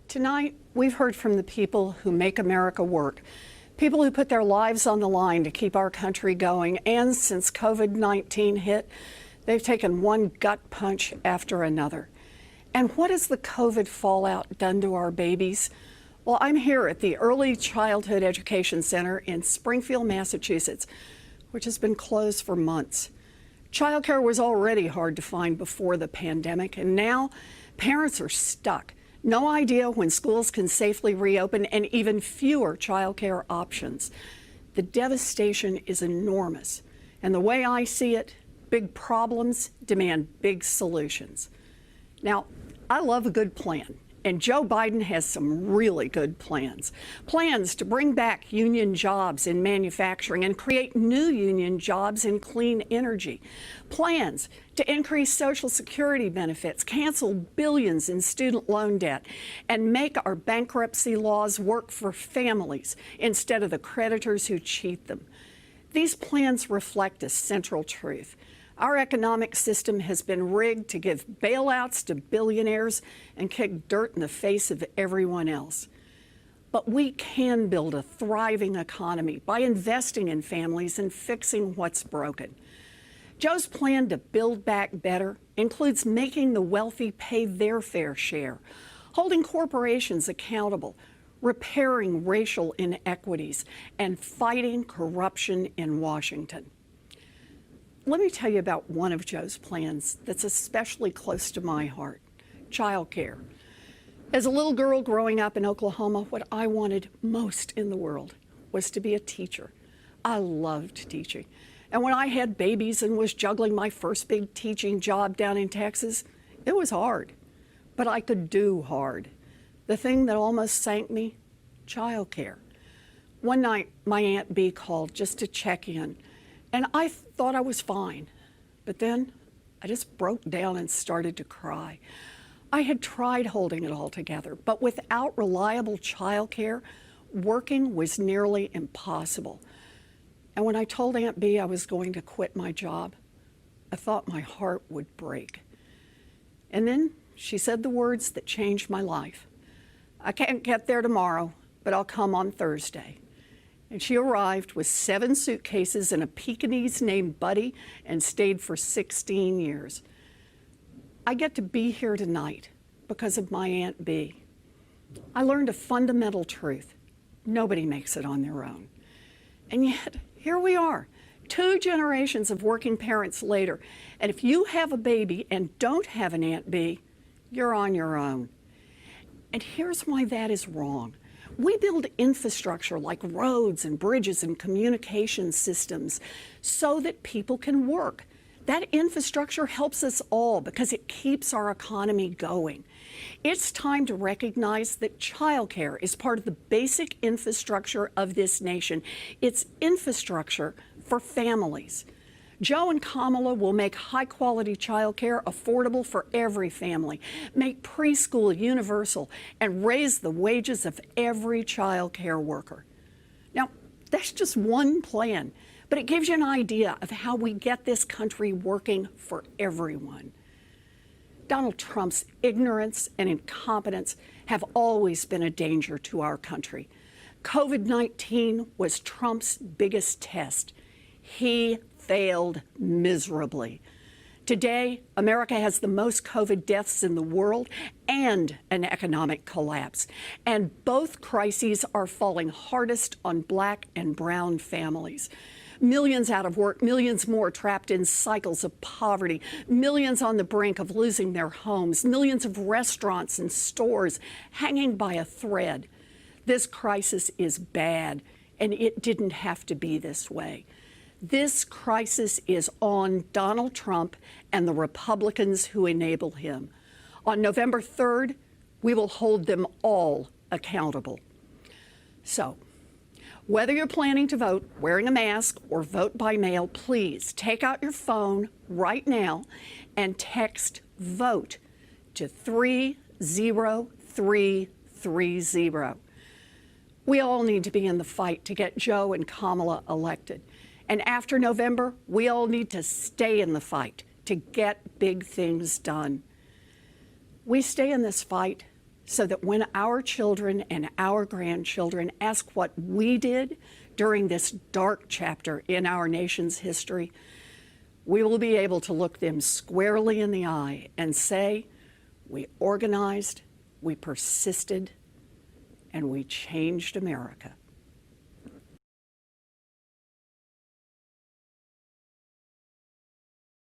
Tonight, we've heard from the people who make America work, people who put their lives on the line to keep our country going. And since COVID-19 hit, they've taken one gut punch after another. And what has the COVID fallout done to our babies? Well, I'm here at the Early Childhood Education Center in Springfield, Massachusetts, which has been closed for months. Childcare was already hard to find before the pandemic, and now parents are stuck. No idea when schools can safely reopen, and even fewer childcare options. The devastation is enormous, and the way I see it, big problems demand big solutions. Now, I love a good plan, and Joe Biden has some really good plans. Plans to bring back union jobs in manufacturing and create new union jobs in clean energy. Plans to increase Social Security benefits, cancel billions in student loan debt, and make our bankruptcy laws work for families instead of the creditors who cheat them. These plans reflect a central truth. Our economic system has been rigged to give bailouts to billionaires and kick dirt in the face of everyone else. But we can build a thriving economy by investing in families and fixing what's broken. Joe's plan to build back better includes making the wealthy pay their fair share, holding corporations accountable, repairing racial inequities, and fighting corruption in Washington. Let me tell you about one of Joe's plans that's especially close to my heart: childcare. As a little girl growing up in Oklahoma, what I wanted most in the world was to be a teacher. I loved teaching. And when I had babies and was juggling my first big teaching job down in Texas, it was hard. But I could do hard. The thing that almost sank me: childcare. One night, my Aunt Bee called just to check in. And I thought I was fine. But then I just broke down and started to cry. I had tried holding it all together, but without reliable childcare, working was nearly impossible. And when I told Aunt Bee I was going to quit my job, I thought my heart would break. And then she said the words that changed my life: "I can't get there tomorrow, but I'll come on Thursday." And she arrived with 7 suitcases and a Pekingese named Buddy and stayed for 16 years. I get to be here tonight because of my Aunt Bee. I learned a fundamental truth: nobody makes it on their own. And yet, here we are, 2 generations of working parents later. And if you have a baby and don't have an Aunt Bee, you're on your own. And here's why that is wrong. We build infrastructure like roads and bridges and communication systems so that people can work. That infrastructure helps us all because it keeps our economy going. It's time to recognize that childcare is part of the basic infrastructure of this nation. It's infrastructure for families. Joe and Kamala will make high-quality childcare affordable for every family, make preschool universal, and raise the wages of every childcare worker. Now, that's just one plan, but it gives you an idea of how we get this country working for everyone. Donald Trump's ignorance and incompetence have always been a danger to our country. COVID-19 was Trump's biggest test. He failed miserably. Today, America has the most COVID deaths in the world and an economic collapse. And both crises are falling hardest on Black and brown families. Millions out of work, millions more trapped in cycles of poverty, millions on the brink of losing their homes, millions of restaurants and stores hanging by a thread. This crisis is bad, and it didn't have to be this way. This crisis is on Donald Trump and the Republicans who enable him. On November 3rd, we will hold them all accountable. So, whether you're planning to vote wearing a mask or vote by mail, please take out your phone right now and text VOTE to 30330. We all need to be in the fight to get Joe and Kamala elected. And after November, we all need to stay in the fight to get big things done. We stay in this fight so that when our children and our grandchildren ask what we did during this dark chapter in our nation's history, we will be able to look them squarely in the eye and say, we organized, we persisted, and we changed America.